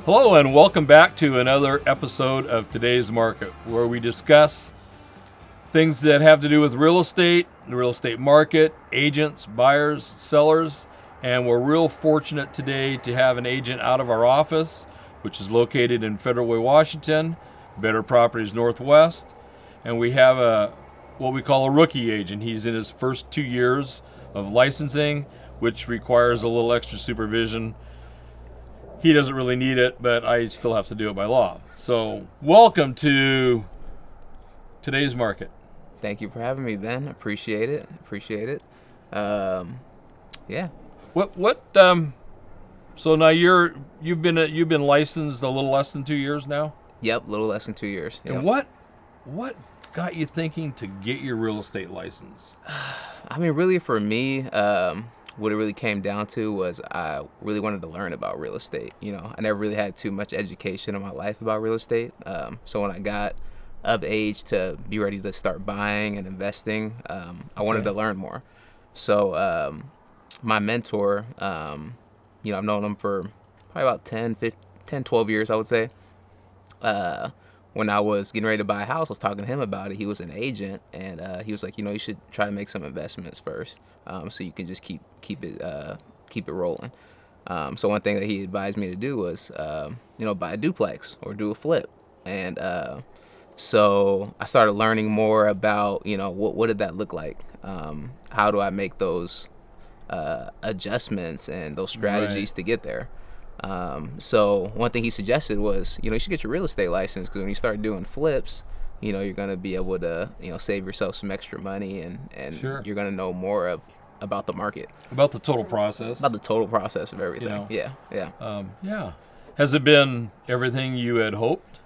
Hello and welcome back to another episode of Today's Market, where we discuss things that have to do with real estate, the real estate market, agents, buyers, sellers, and we're real fortunate today to have an agent out of our office, which is located in Federal Way, Washington, Better Properties Northwest, and we have what we call a rookie agent. He's in his first 2 years of licensing, which requires a little extra supervision. He doesn't really need it, but I still have to do it by law. So welcome to Today's Market. Thank you for having me, Ben. Appreciate it. Yeah. So now you've been licensed a little less than 2 years now? Yep, a little less than 2 years. Yep. And what got you thinking to get your real estate license? I mean, really for me, what it really came down to was I really wanted to learn about real estate. You know, I never really had too much education in my life about real estate. So when I got of age to be ready to start buying and investing, I wanted to learn more. So my mentor, I've known him for probably about 12 years, I would say. When I was getting ready to buy a house, I was talking to him about it. He was an agent, and he was like, you should try to make some investments first, so you can just keep it rolling. So one thing that he advised me to do was, buy a duplex or do a flip. And so I started learning more about, what did that look like? How do I make those adjustments and those strategies to get there? So one thing he suggested was, you should get your real estate license, because when you start doing flips, you're going to be able to, save yourself some extra money, and Sure. You're going to know more about the market. About the total process. About the total process of everything. Yeah. Yeah. Has it been everything you had hoped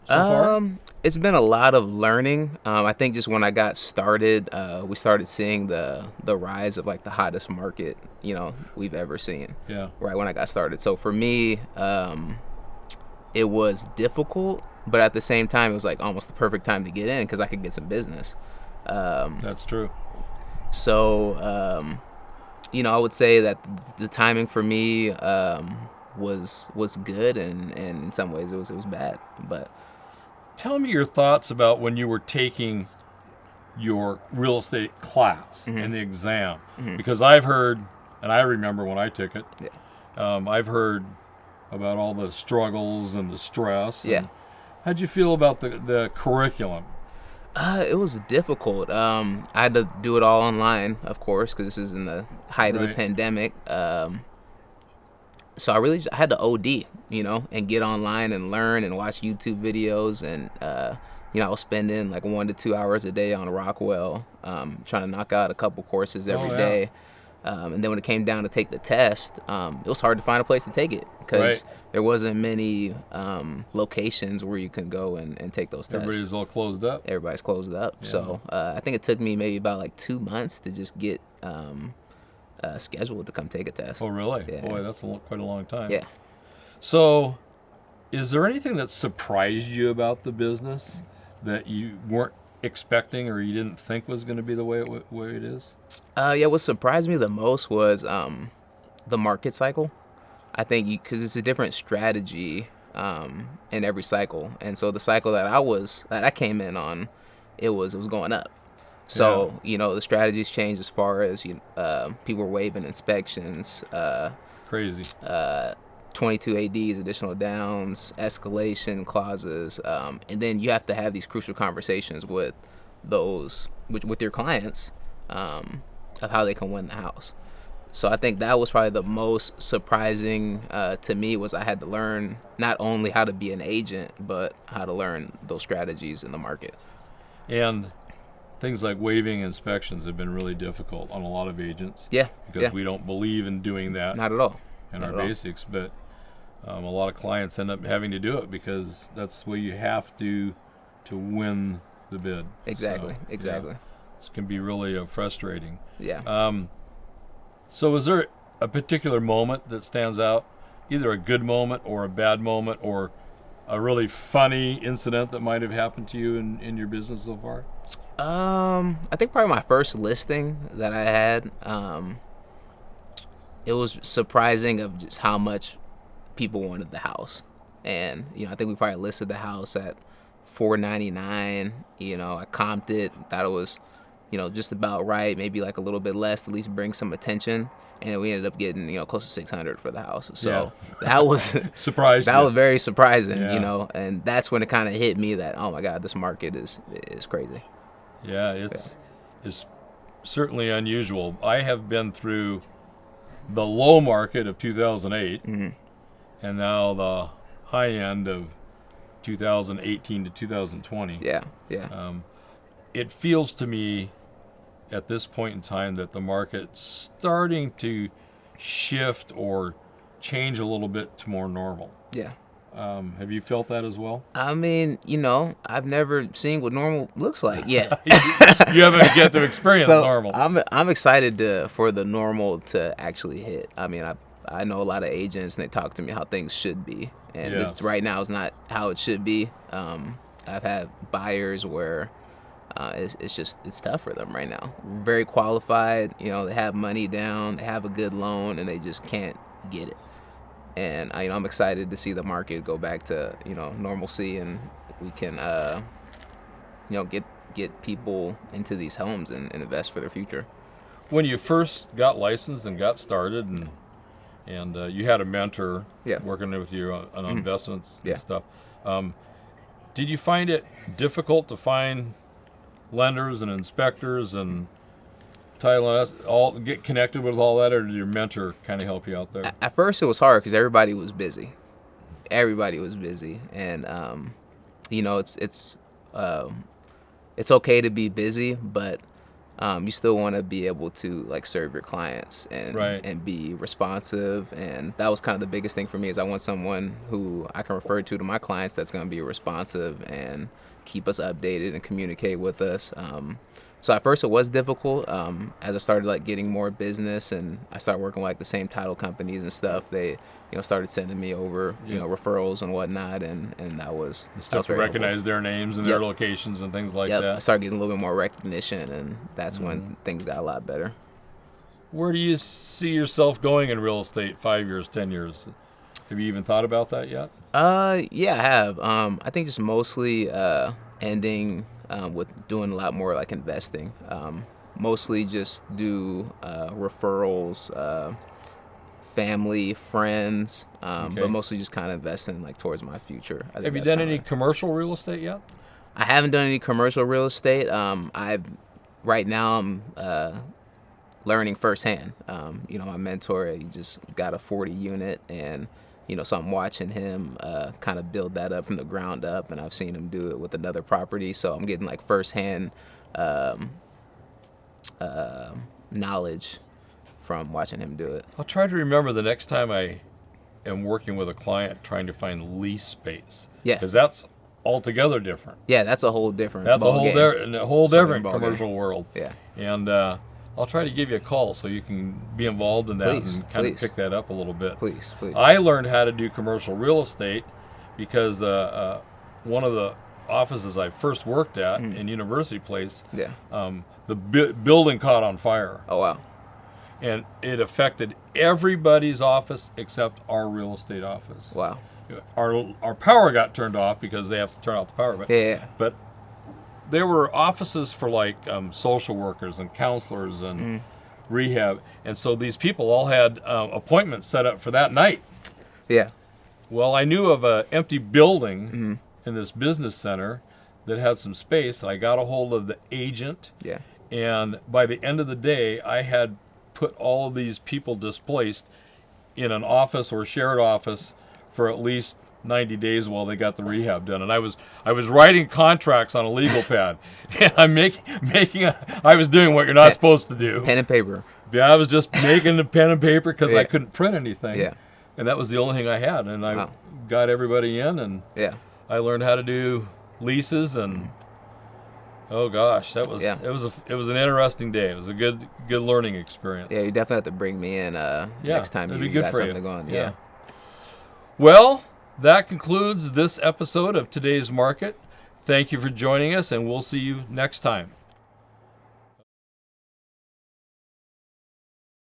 so far? It's been a lot of learning. I think just when I got started, we started seeing the rise of like the hottest market, we've ever seen. Yeah. Right when I got started. So for me, it was difficult, but at the same time, it was like almost the perfect time to get in because I could get some business. That's true. So, I would say that the timing for me was good, and in some ways it was bad, but. Tell me your thoughts about when you were taking your real estate class and the exam, because I've heard, and I remember when I took it, I've heard about all the struggles and the stress. Yeah. How'd you feel about the curriculum? It was difficult. I had to do it all online, of course, because this is in the height of the pandemic. So I had to OD, and get online and learn and watch YouTube videos. And, I was spending like 1 to 2 hours a day on Rockwell, trying to knock out a couple courses every day. And then when it came down to take the test, it was hard to find a place to take it because there wasn't many locations where you can go and take those tests. Everybody's all closed up. Everybody's closed up. Yeah. So I think it took me maybe about like 2 months to just get scheduled to come take a test. Oh, really? Yeah. Boy, that's quite a long time. Yeah. So is there anything that surprised you about the business that you weren't expecting or you didn't think was going to be the way it is? What surprised me the most was the market cycle. I think because it's a different strategy in every cycle, and so the cycle that I came in on, it was going up. So the strategies changed as far as people were waiving inspections. Crazy. 22 ADs, additional downs, escalation clauses, and then you have to have these crucial conversations with your clients of how they can win the house. So I think that was probably the most surprising to me, was I had to learn not only how to be an agent, but how to learn those strategies in the market. And things like waiving inspections have been really difficult on a lot of agents. Yeah. Because we don't believe in doing that. Not at all. In our basics, but a lot of clients end up having to do it because that's where you have to win the bid. Exactly. Yeah, this can be really frustrating. Yeah. So is there a particular moment that stands out, either a good moment or a bad moment or a really funny incident that might have happened to you in your business so far? I think probably my first listing that I had, it was surprising of just how much people wanted the house. And, I think we probably listed the house at $499. I comped it, thought it was, just about right, maybe like a little bit less, at least bring some attention. And we ended up getting, close to 600 for the house. So that was surprised. That was very surprising, Yeah. and that's when it kind of hit me that, oh my God, this market is crazy. Yeah, it's certainly unusual. I have been through the low market of 2008, and now the high end of 2018 to 2020. Yeah. It feels to me at this point in time that the market's starting to shift or change a little bit to more normal. Yeah. Have you felt that as well? I mean, I've never seen what normal looks like yet. You haven't get to experience So normal. I'm excited for the normal to actually hit. I mean, I know a lot of agents, and they talk to me how things should be, and Yes. this right now is not how it should be. I've had buyers where it's tough for them right now. Very qualified, they have money down, they have a good loan, and they just can't get it. And I'm excited to see the market go back to normalcy, and we can get people into these homes and invest for their future. When you first got licensed and got started, and you had a mentor working with you on investments and stuff, did you find it difficult to find lenders and inspectors and title all get connected with all that, or did your mentor kind of help you out there? At first, it was hard because everybody was busy. And it's okay to be busy, but you still want to be able to like serve your clients and be responsive. And that was kind of the biggest thing for me, is I want someone who I can refer to my clients that's going to be responsive and keep us updated and communicate with us. So at first it was difficult. As I started like getting more business and I started working with like the same title companies and stuff, they started sending me over referrals and whatnot, and that was Start to recognize their names and their locations and things like that. I started getting a little bit more recognition, and that's when things got a lot better. Where do you see yourself going in real estate 5 years, 10 years? Have you even thought about that yet? Yeah, I have. I think just mostly ending with doing a lot more like investing. Mostly just do referrals, family, friends, but mostly just kind of investing like towards my future. Have you done any commercial real estate yet? I haven't done any commercial real estate. Right now I'm learning firsthand. My mentor, he just got a 40 unit, and so I'm watching him kind of build that up from the ground up, and I've seen him do it with another property. So I'm getting like firsthand knowledge from watching him do it. I'll try to remember the next time I am working with a client trying to find lease space. Yeah. Because that's altogether different. Yeah, that's a whole different That's ball game. a whole different ball commercial game. world. Yeah. And I'll try to give you a call so you can be involved in that and kind of pick that up a little bit. Please. I learned how to do commercial real estate because one of the offices I first worked at in University Place, the building caught on fire. Oh, wow. And it affected everybody's office except our real estate office. Wow. Our power got turned off because they have to turn off the power. But there were offices for like social workers and counselors and rehab. And so these people all had appointments set up for that night. Yeah. Well, I knew of an empty building in this business center that had some space, and I got a hold of the agent. Yeah. And by the end of the day, I had put all of these people displaced in an office or shared office for at least 90 days while they got the rehab done. And I was writing contracts on a legal pad, and I'm I was doing what you're not supposed to do. Pen and paper. Yeah, I was just making the pen and paper because I couldn't print anything. Yeah. And that was the only thing I had. And I got everybody in, and I learned how to do leases, and oh gosh, that was it was an interesting day. It was a good learning experience. Yeah, you definitely have to bring me in next time you got something going. Yeah. Well, that concludes this episode of Today's Market. Thank you for joining us, and we'll see you next time.